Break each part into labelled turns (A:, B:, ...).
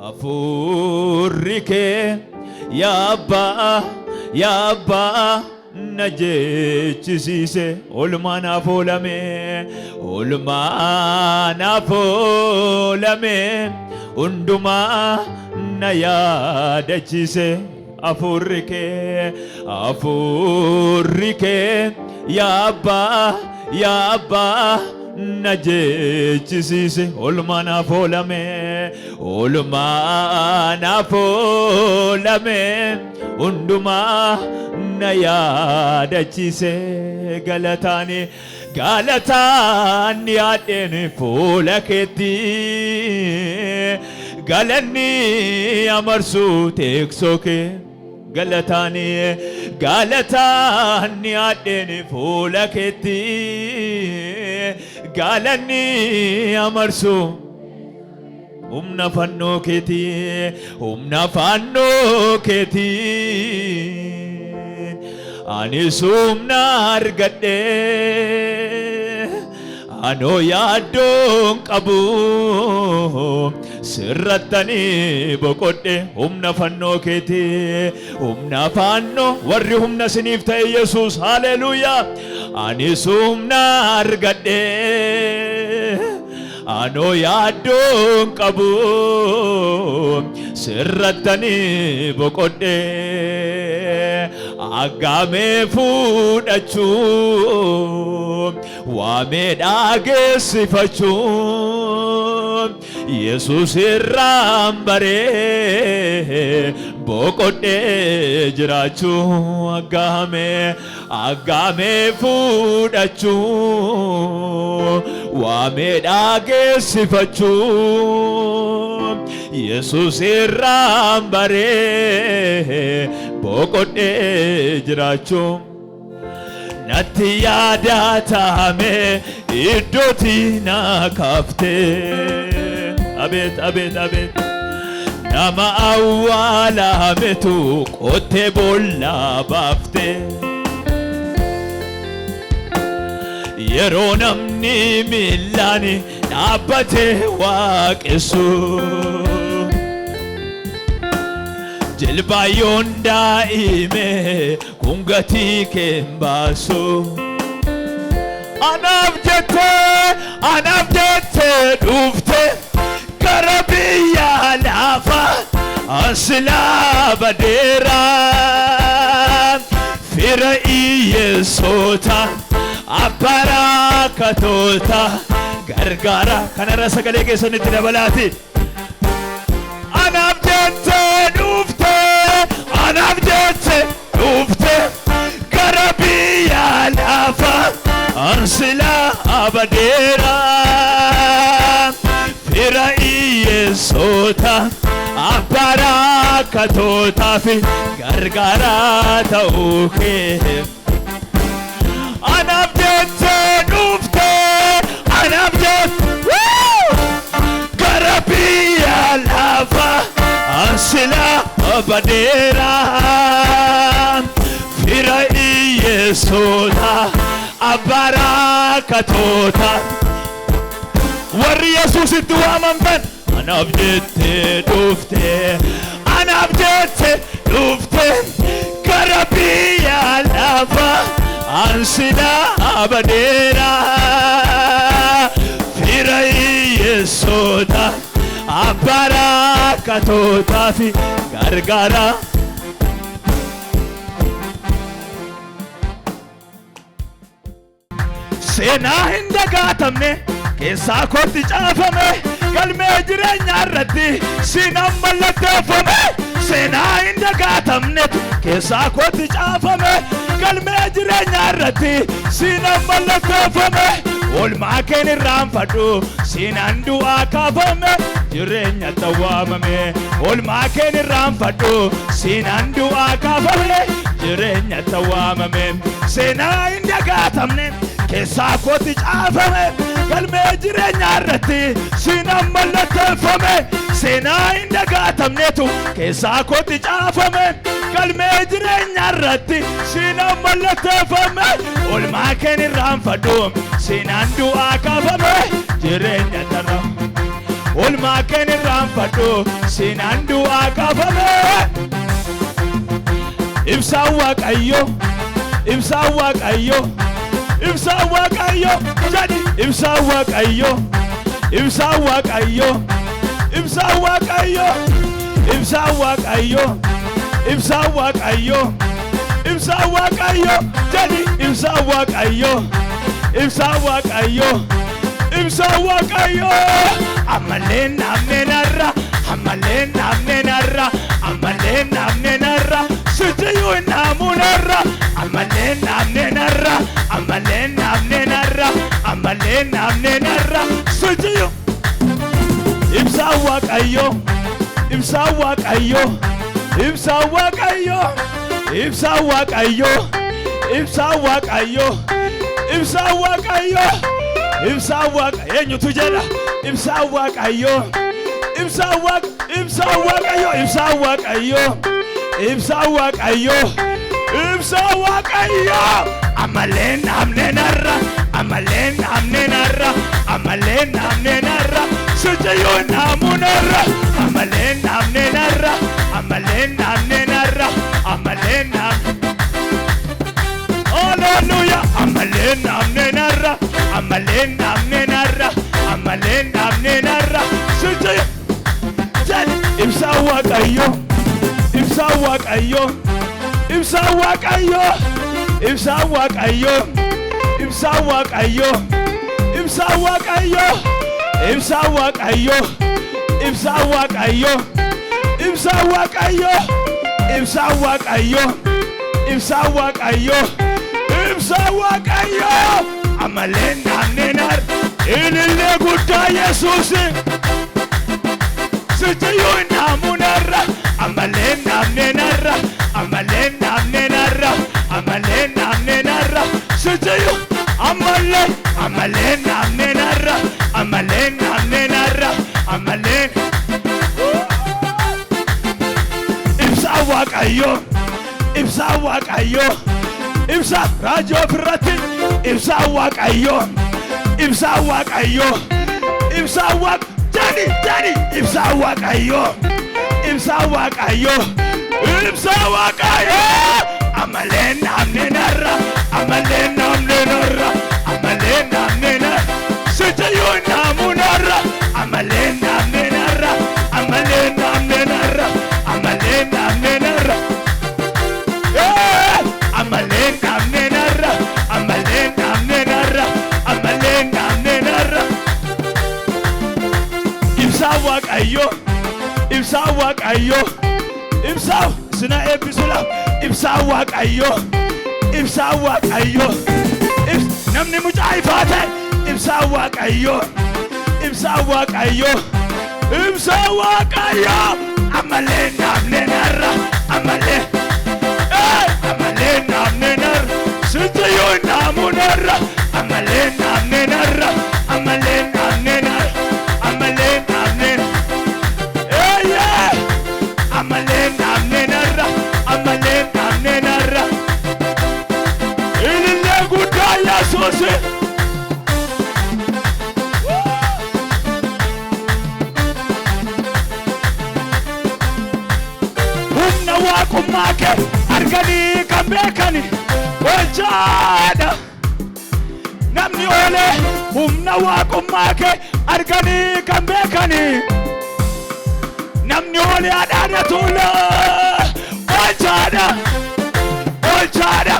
A: afurike yabba najechisise olmana folame unduma nayadachise afurike yabba najechisise olmana folame unduma nayadachise galatani yaadene folaketi galanni amarsu teksoke galatani yaadene folaketi galanni amarsu humna fanno keti ani sumna argadde ano yaadon qabu sirratani boqodde humna fanno keti warri humna sinif ta'e yesus haleluya ani sumna argadde ano yaadon qabu sirratani boqodde agame fudachu wame dhageessifachu yesus irrambare boqodde jirachu agame fudachu wame dhageessifachu yesus irrambare boqodde jirachu natti yaadatame iddoti na kafte abet nama awwaalametu qotte bolla bafte yeroo namni millani dhaabbate waaqessu jilbayoon daa'ime kungati kembaso anaaf jette dhufte gara biyya lafa asila badeera fira iyyeessota abbarakatota gargaara kanarra sagalee keessanitti dabalaati anaaf jette gara biyya lafa ansila badeera fira iyyeessota abbarakatootaaf gargaara ta'uu kee anaaf jette gara biyya lafa ansila badeera fira iyyeessota abbarakatota warri yesuusitti waamamtan anaaf jette dhufte gara biyya lafa ansila badeera fira iyyeessota abbarakatootaaf gargaara seenaa hin dagaatamne keessaa kootti caafame galmee jireenyaa irratti siinan mallatteeffame seenaa hin dagaatamne keessaa kootti caafame galmee jireenyaa irratti siinan mallatteeffame olmaa keen irraanfadhu siinan du'aa kaafame jireenya tawwaamame olmaa keen irraanfadhu siinan du'aa kaafame jireenya tawwaamame seenaa hin dagaatamne keessaa kootti caafame galmee jireenyaa irratti siinan mallatteeffame seenaa hin dagaatamnetu keessaa kootti caafame galmee jireenyaa irratti siinan mallatteeffame olmaa keen irraanfadhu siinan du'aa kaafame jireenya tarra Olmaa keen irraanfadhu seenaan du'aa kaafame. Ibsaan Waaqayyo, ibsaan Waaqayyo, ibsaan Waaqayyo jedhi. Ibsaan Waaqayyo, ibsaan Waaqayyo, ibsaan Waaqayyo, ibsaan Waaqayyo, ibsaan Waaqayyo, ibsaan Waaqayyo jedhi. Ibsaan Waaqayyo, ibsaan Waaqayyo, ibsaan Waaqayyo. Ammalee namni narra, ammalee namni narra, ammalee namni narra. Sitiyuu naamu narra, ammalee namni narra, ammalee namni narra, ammalee namni narra. Sitiyuu. Ibsaan Waaqayyo, ibsaan Waaqayyo, ibsaan Waaqayyo, ibsaan Waaqayyo, ibsaan Waaqayyo, ibsaan Waaqayyo, ibsaan Waaqayyo. Eenyutu jedha? Ibsaan Waaqayyo, ibsaan Waaqayyo, ibsaan Waaqayyo, ibsaan Waaqayyo, ibsaan Waaqayyo, ibsaan Waaqayyo. Ammalee namni narra, ammalee namni narra, ammalee namni narra. Sitiyuu naamu narra, ammalee namni narra, ammalee namni narra, ammalee namni. Hallelujah. Ammalee namni narra, ammalee namni narra, ammalee namni narra. Sitiyuu. Ibsaan Waaqayyo, ibsaan Waaqayyo, ibsaan Waaqayyo, ibsaan Waaqayyo, ibsaan Waaqayyo, ibsaan Waaqayyo, ibsaan Waaqayyo, ibsaan Waaqayyo, ibsaan Waaqayyo, ibsaan Waaqayyo, ibsaan Waaqayyo, ibsaan Waaqayyo. Ammalee namni narra, ilillee guddaa Yesuus. Sitiyuu naamu narra, ammalee namni narra, ammalee namni narra, ammalee namni narra. Sitiyuu ammalee, ammalee namni narra, ammalee namni narra, ammalee. Ibsaan Waaqayyo, ibsaan Waaqayyo, ibsaan raajii ofirratti. Ibsaan Waaqayyo, ibsaan Waaqayyo, ibsaan Waaqayyo. Jadi ibsaan Waaqayyo, ibsaan Waaqayyo, ibsaan Waaqayyo. Ammalee namni narra, ammalee namni narra, ammalee namni narra. Sitiyuu naamu narra, ammalee namni narra, ammalee namni narra, ammalee namni narra. Ammalee namni narra, ammalee namni narra, ammalee namni narra. Ibsaan Waaqayyo, ibsaan Waaqayyo, ibsaan sina eebbisudha. Ibsaan Waaqayyo, ibsaan Waaqayyo, namni mucaa ifaa ta'e. Ibsaan Waaqayyo, ibsaan Waaqayyo, ibsaan Waaqayyo. Ammalee namni narra, ammalee, ammalee namni narra. Sitiyuu naamu narra, ammalee namni narra, ammalee namni narra, ammalee namni. Ammalee namni narra, ammalee namni narra. Ilillee guddaa Yesuus. Humna waaqummaa kee arganii kan beekani olchaadha. Namni oolee humna waaqummaa kee arganii kan beekani. Namni oolee adhaadha tuula olchaadha, olchaadha.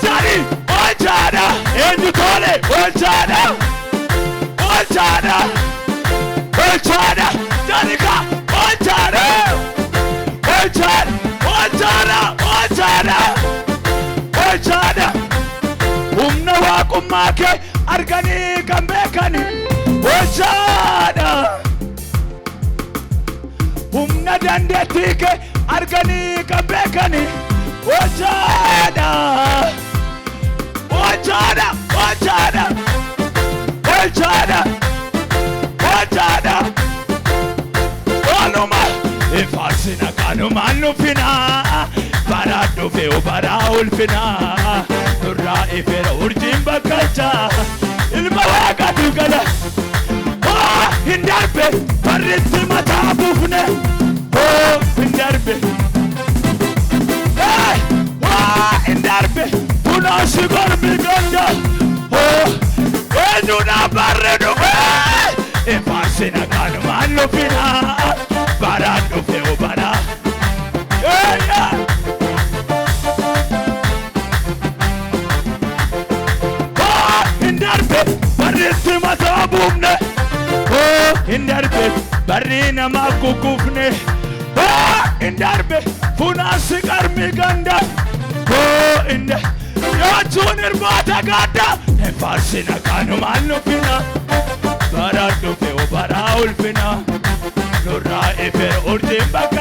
A: Jadi olchaadha. Eenyu tole olchaadha, olchaadha, olchaadha. Jadi ka olchaadha, olchaadha, olchaadha, olchaadha, olchaadha. Humna waaqummaa kee arganii kan beekani olchaadha. Humna dandeettii kee arganii kan beekani olchaadha, olchaadha, olchaadha, olchaadha, olchaadha. Kanuma ifaarsina kanumaan nufina bara dhufe bara ulfina nurraa ifeera urjiin bakkalcha ilma waaqatu gala. hin darbe barritti mataa buufne hin darbe hin darbe funaansi gormi ganda eenyuudha barre dhufe ifaarsina kanumaan dhufina baraan dhufe obara hin darbe barritti mataa buufne hin darbe barri namaaf kukufne hin darbe funaansi qarmi ganda yaachuun irbaata gadda ifaarsina kanumaan dhufina baraan dhufe obara ulfina nurraa ife urjiin bakka